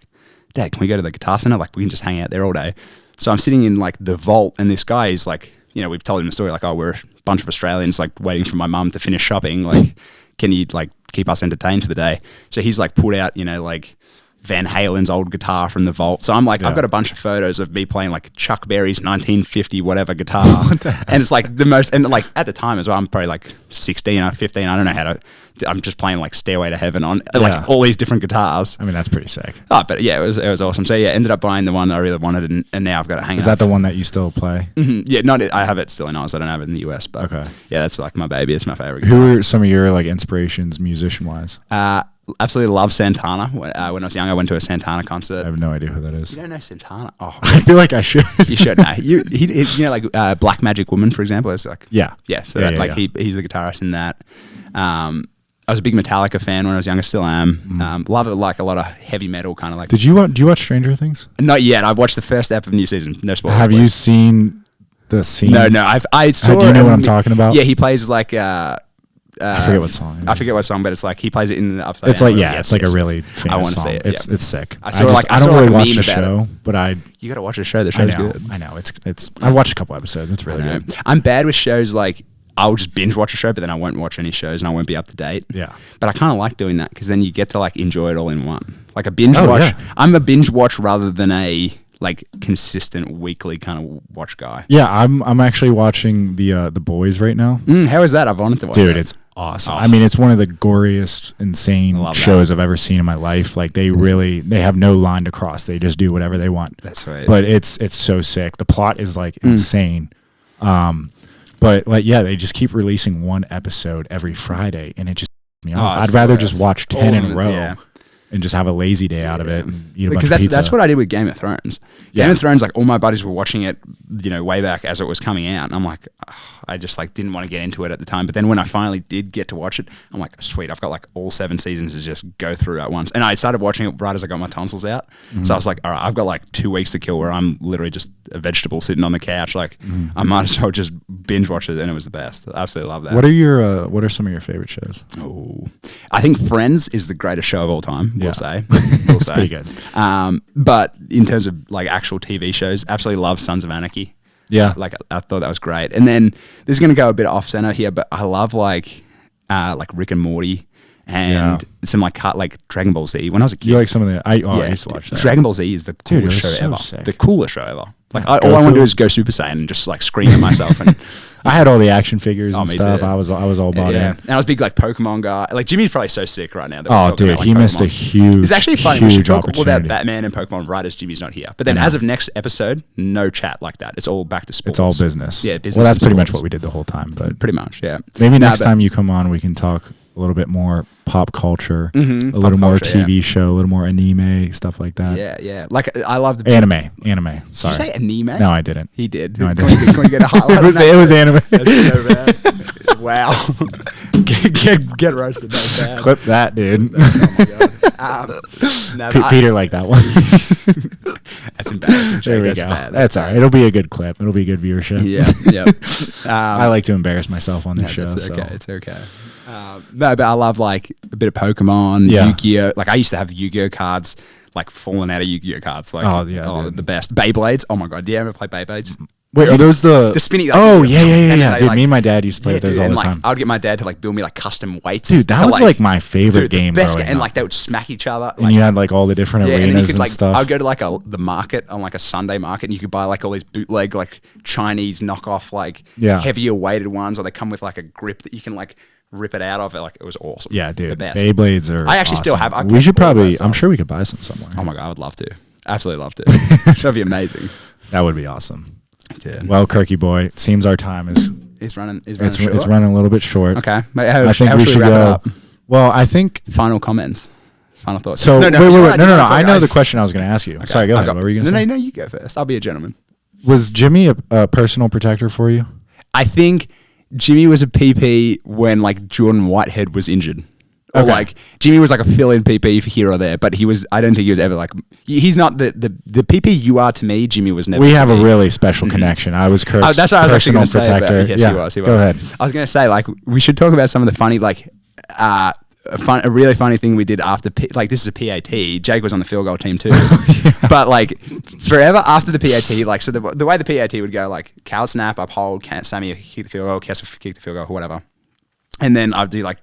S2: Dad, can we go to the Guitar Center? Like we can just hang out there all day. So I'm sitting in like the vault, and this guy is like, we've told him the story, like, oh, we're a bunch of Australians like waiting for my mum to finish shopping. Like, can you like keep us entertained for the day? So he's like pulled out, like Van Halen's old guitar from the vault. So I'm like, I've got a bunch of photos of me playing like Chuck Berry's 1950 whatever guitar. And it's like the most, and like at the time as well, I'm probably like 16 or 15. I don't know how to, I'm just playing like Stairway to Heaven on like all these different guitars.
S1: I mean, that's pretty sick.
S2: Oh, but yeah, it was awesome. So yeah, ended up buying the one I really wanted, and now I've got it hanging.
S1: Is that the one that you still play?
S2: Yeah, I have it still in Oz. I don't have it in the US, but yeah, that's like my baby. It's my favorite guitar.
S1: Who are some of your like inspirations musician wise?
S2: Absolutely love Santana. When I was young, I went to a Santana concert.
S1: I have no idea who that is.
S2: You don't know Santana? Oh,
S1: I feel like I should.
S2: You should know. Like Black Magic Woman, for example. It's like
S1: yeah.
S2: So he's the guitarist in that. I was a big Metallica fan when I was younger. Still am. Love it, like a lot of heavy metal kind of like.
S1: Do you watch Stranger Things?
S2: Not yet. I've watched the first ep of the new season. No spoilers.
S1: Have you seen the scene?
S2: No. I saw.
S1: Do you know what I'm talking about?
S2: Yeah, he plays like.
S1: I forget what song.
S2: I forget what song, but it's like he plays it in the upside.
S1: It's
S2: down.
S1: like it's like a really famous
S2: I want to
S1: song.
S2: see it.
S1: It's sick.
S2: I don't
S1: really watch the show, but
S2: you got to watch the show. The show's good.
S1: I know. It's. I've watched a couple episodes. It's really good.
S2: I'm bad with shows like. I'll just binge watch a show, but then I won't watch any shows and I won't be up to date.
S1: Yeah.
S2: But I kind of like doing that because then you get to like enjoy it all in one. Like a binge watch. Yeah. I'm a binge watch rather than a like consistent weekly kind of watch guy.
S1: Yeah, I'm actually watching the Boys right now.
S2: How is that? I've wanted to watch
S1: Dude, it's awesome. I mean, it's one of the goriest, insane shows I've ever seen in my life. Like they have no line to cross. They just do whatever they want.
S2: That's right.
S1: But it's so sick. The plot is like insane. But like, yeah, they just keep releasing one episode every Friday, and it just me off. I'd rather just watch 10 in a row and just have a lazy day out of it and eat a bunch of pizza.
S2: That's what I did with Game of Thrones. Game of Thrones, like all my buddies were watching it, way back as it was coming out. And I'm like, I just like didn't want to get into it at the time. But then when I finally did get to watch it, I'm like, sweet, I've got like all 7 seasons to just go through at once. And I started watching it right as I got my tonsils out. So I was like, all right, I've got like 2 weeks to kill where I'm literally just a vegetable sitting on the couch. Like I might as well just binge watch it, and it was the best. I absolutely love that.
S1: What are some of your favorite shows?
S2: Oh, I think Friends is the greatest show of all time. We'll say.
S1: It's pretty good.
S2: But in terms of like actual TV shows, absolutely love Sons of Anarchy.
S1: Yeah.
S2: Like I thought that was great. And then this is going to go a bit off center here, but I love like Rick and Morty and some like Dragon Ball Z. When I was a kid,
S1: you like some of the I used to watch that.
S2: Dragon Ball Z is the coolest show ever.
S1: Sick.
S2: The coolest show ever. Like all I want to do is go Super Saiyan and just like scream at myself. And
S1: I had all the action figures and stuff. Too. I was all bought in.
S2: And I was a big like Pokemon guy. Like Jimmy's probably so sick right now.
S1: Oh, dude, he missed a huge.
S2: It's actually funny. We should talk all about Batman and Pokemon right as Jimmy's not here. But then as of next episode, no chat like that. It's all back to sports.
S1: It's all business.
S2: Yeah, business.
S1: Well, that's pretty much what we did the whole time. But
S2: pretty much, yeah.
S1: Maybe next time you come on, we can talk a little bit more pop culture, a
S2: Pop
S1: little more
S2: culture,
S1: TV show, a little more anime, stuff like that.
S2: Yeah. Like I love the
S1: Anime. Sorry.
S2: Did you say anime?
S1: No, I didn't.
S2: He did.
S1: No, I
S2: Can
S1: didn't.
S2: we get a highlight?
S1: It was anime.
S2: That's so bad. Wow. get roasted. That's bad.
S1: Clip that, dude.
S2: Oh my god.
S1: Peter liked that one.
S2: That's embarrassing.
S1: There we
S2: That's
S1: go.
S2: bad.
S1: That's all right. It'll be a good clip. It'll be good viewership.
S2: Yeah.
S1: I like to embarrass myself on this show.
S2: It's okay.
S1: So.
S2: It's okay. No, but I love like a bit of Pokemon,
S1: Yeah.
S2: Yu-Gi-Oh. Like I used to have Yu-Gi-Oh cards, like falling out of Yu-Gi-Oh cards. Like,
S1: dude.
S2: the best. Beyblades. Oh my god. Do you ever play Beyblades?
S1: Wait, are those the
S2: spinny?
S1: Oh
S2: like,
S1: yeah.
S2: and then
S1: Dude,
S2: they,
S1: me and my dad used to play with those
S2: dude,
S1: all
S2: and
S1: the
S2: like,
S1: time.
S2: I would get my dad to like build me like custom weights.
S1: Dude, that
S2: to,
S1: was like my favorite game.
S2: The best
S1: growing
S2: and
S1: up.
S2: like they would smack each other.
S1: And you had like all the different
S2: and
S1: arenas
S2: then you could
S1: and
S2: like
S1: stuff.
S2: I'd go to like the market on like a Sunday market and you could buy like all these bootleg like Chinese knockoff like heavier weighted ones, or they come with like a grip that you can like rip it out of. It like it was awesome.
S1: Yeah, dude.
S2: The best.
S1: Beyblades are
S2: I actually still
S1: awesome.
S2: have.
S1: We should probably. I'm sure we could buy some somewhere.
S2: Oh my god, I would love to. Absolutely love to. That'd be amazing.
S1: That would be awesome.
S2: Yeah.
S1: Well, Kirky boy, it seems our time is
S2: It's running.
S1: it's running a little bit short.
S2: Okay.
S1: I think we should
S2: wrap it
S1: go.
S2: up?
S1: Well, I think.
S2: Final comments. Final thoughts.
S1: So wait. No. I know the
S2: question.
S1: question I was going to ask you.
S2: Okay.
S1: Sorry, go ahead. What were you going to say?
S2: No, you go first. I'll be a gentleman.
S1: Was Jimmy a personal protector for you?
S2: I think Jimmy was a PP when like Jordan Whitehead was injured. Or
S1: Okay.
S2: like Jimmy was like a fill-in PP for here or there, but I don't think he was ever like, he's not the PP you are to me. Jimmy was never.
S1: We
S2: to
S1: have
S2: me.
S1: a really special connection. I was Kirk's
S2: That's what I was actually
S1: personal
S2: going to say.
S1: protector.
S2: But yes,
S1: Yeah,
S2: he was.
S1: Go ahead.
S2: I was going to say like we should talk about some of the funny like a really funny thing we did after like this is a PAT. Jake was on the field goal team too, but like forever after the PAT, like so the way the PAT would go, like Cal snap, uphold, Sammy kick the field goal, Kessel kick the field goal, whatever, and then I'd do like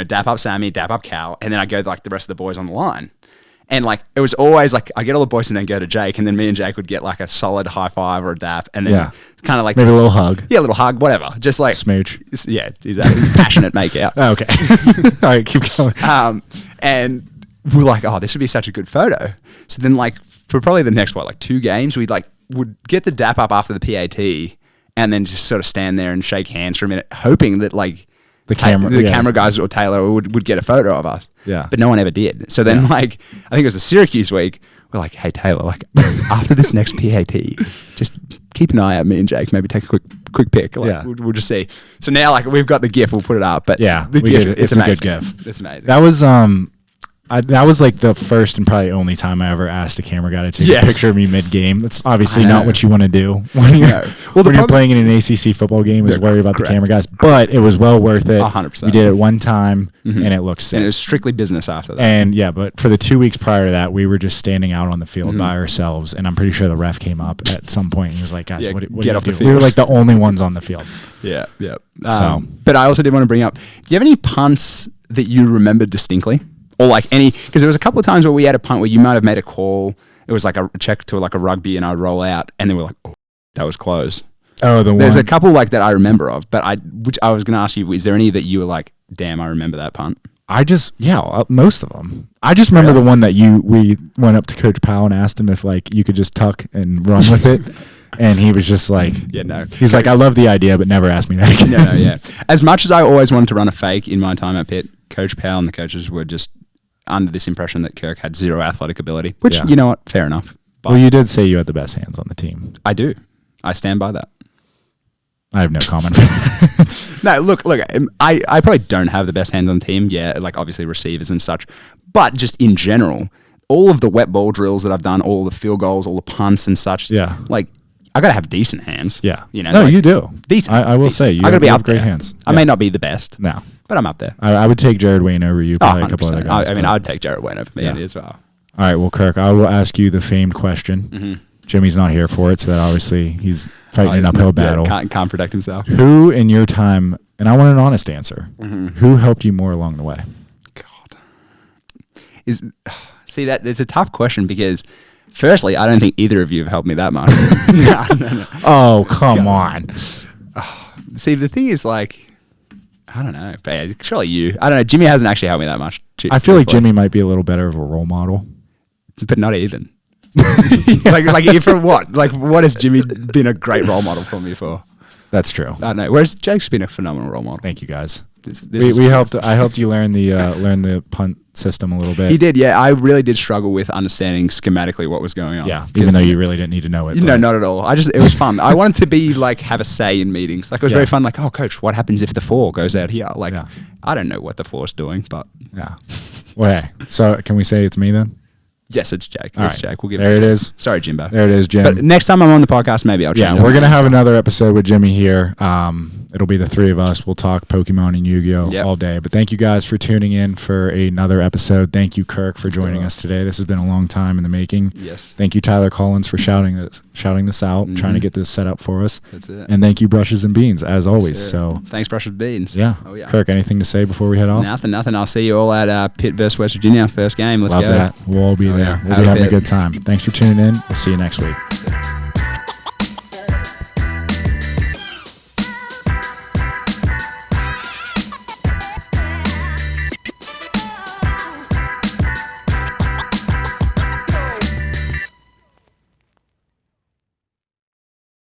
S2: dap up Sammy, dap up Cal, and then I go like the rest of the boys on the line. And like it was always like I get all the boys and then go to Jake, and then me and Jake would get like a solid high five or a dap, and then kind of like
S1: maybe a little hug.
S2: Yeah, a little hug, whatever. Just like
S1: smooch.
S2: Yeah, exactly. Passionate make out.
S1: Oh, okay. All right, keep going.
S2: And we're like, oh, this would be such a good photo. So then like for probably the next like 2 games, would get the dap up after the PAT, and then just sort of stand there and shake hands for a minute, hoping that like the camera guys or Taylor would get a photo of us.
S1: Yeah.
S2: But no one ever did. So then like I think it was the Syracuse week, we're like, hey Taylor, like after this next PAT, just keep an eye out, me and Jake, maybe take a quick pic. Like we'll just see. So now like we've got the GIF, we'll put it up. But the GIF, it's amazing.
S1: A good GIF.
S2: It's amazing.
S1: That was that was like the first and probably only time I ever asked a camera guy to take a picture of me mid-game. That's obviously not what you want to do when you're playing in an ACC football game, is worry about the camera guys. But it was well worth it.
S2: 100%.
S1: We did it one time, and it looked sick.
S2: And it was strictly business after that.
S1: And but for the 2 weeks prior to that, we were just standing out on the field by ourselves. And I'm pretty sure the ref came up at some point and he was like, guys, what
S2: get
S1: do
S2: off
S1: you
S2: the
S1: do?
S2: field.
S1: We were like the only ones on the field.
S2: Yeah. But I also did want to bring up, do you have any punts that you remember distinctly? Or like any, because there was a couple of times where we had a punt where you might have made a call. It was like a check to like a rugby, and I'd roll out, and then we're like, oh, that was close.
S1: Oh,
S2: There's a couple like that I remember of, but which I was going to ask you, is there any that you were like, damn, I remember that punt?
S1: Most of them. I just remember the one that we went up to Coach Powell and asked him if like you could just tuck and run with it. And he was just like, he's like, I love the idea, but never ask me that again.
S2: As much as I always wanted to run a fake in my time at Pitt, Coach Powell and the coaches were just under this impression that Kirk had zero athletic ability, which, you know what, fair enough. But
S1: well, you did say you had the best hands on the team.
S2: I do. I stand by that.
S1: I have no comment.
S2: No, look, I probably don't have the best hands on the team. Yeah, like obviously receivers and such. But just in general, all of the wet ball drills that I've done, all the field goals, all the punts and such, like I got to have decent hands.
S1: Yeah.
S2: You know,
S1: no, you do.
S2: Decent.
S1: I will say, you
S2: I got to be up
S1: great
S2: there.
S1: hands.
S2: I may not be the best.
S1: No.
S2: But I'm up there.
S1: I would take Jared Wayne over you, probably a couple other guys.
S2: I mean, I'd take Jared Wayne over me as well.
S1: All right, well, Kirk, I will ask you the famed question. Jimmy's not here for it, so that obviously he's fighting an uphill battle.
S2: Can't protect himself.
S1: Who in your time, and I want an honest answer, who helped you more along the way?
S2: God. See, it's a tough question because, firstly, I don't think either of you have helped me that much. No.
S1: Oh, come on.
S2: See, the thing is, like, I don't know. Surely you. I don't know. Jimmy hasn't actually helped me that much.
S1: I feel like Jimmy might be a little better of a role model.
S2: But not even. like for what? Like, what has Jimmy been a great role model for me for?
S1: That's true.
S2: I don't know. Whereas Jake's been a phenomenal role model.
S1: Thank you, guys. We helped. I helped you learn the punt system a little bit.
S2: He did, yeah. I really did struggle with understanding schematically what was going on.
S1: Yeah, even though you really didn't need to know it.
S2: No, not at all. It was fun. I wanted to be like have a say in meetings. Like it was very fun. Like, oh, coach, what happens if the 4 goes out here? Like, I don't know what the 4's doing, but
S1: yeah. Well, hey. So can we say it's me then?
S2: Yes, it's Jake.
S1: All
S2: It's
S1: right.
S2: Jake. We'll give
S1: there it is.
S2: Sorry, Jimbo.
S1: There it is, Jim.
S2: But next time I'm on the podcast, maybe I'll change.
S1: Yeah, we're gonna have another episode with Jimmy here. It'll be the 3 of us. We'll talk Pokemon and Yu-Gi-Oh all day. But thank you guys for tuning in for another episode. Thank you, Kirk, for joining us today. This has been a long time in the making.
S2: Yes.
S1: Thank you, Tyler Collins, for shouting this out, trying to get this set up for us.
S2: That's it.
S1: And thank you, Brushes and Beans, as always. So
S2: thanks, Brushes and Beans.
S1: Yeah.
S2: Oh yeah.
S1: Kirk, anything to say before we head off?
S2: Nothing. I'll see you all at Pitt versus West Virginia, first game. Let's
S1: Love
S2: go.
S1: that. We'll all be there.
S2: Yeah.
S1: We'll be having a good time. Thanks for tuning in. We'll see you next week.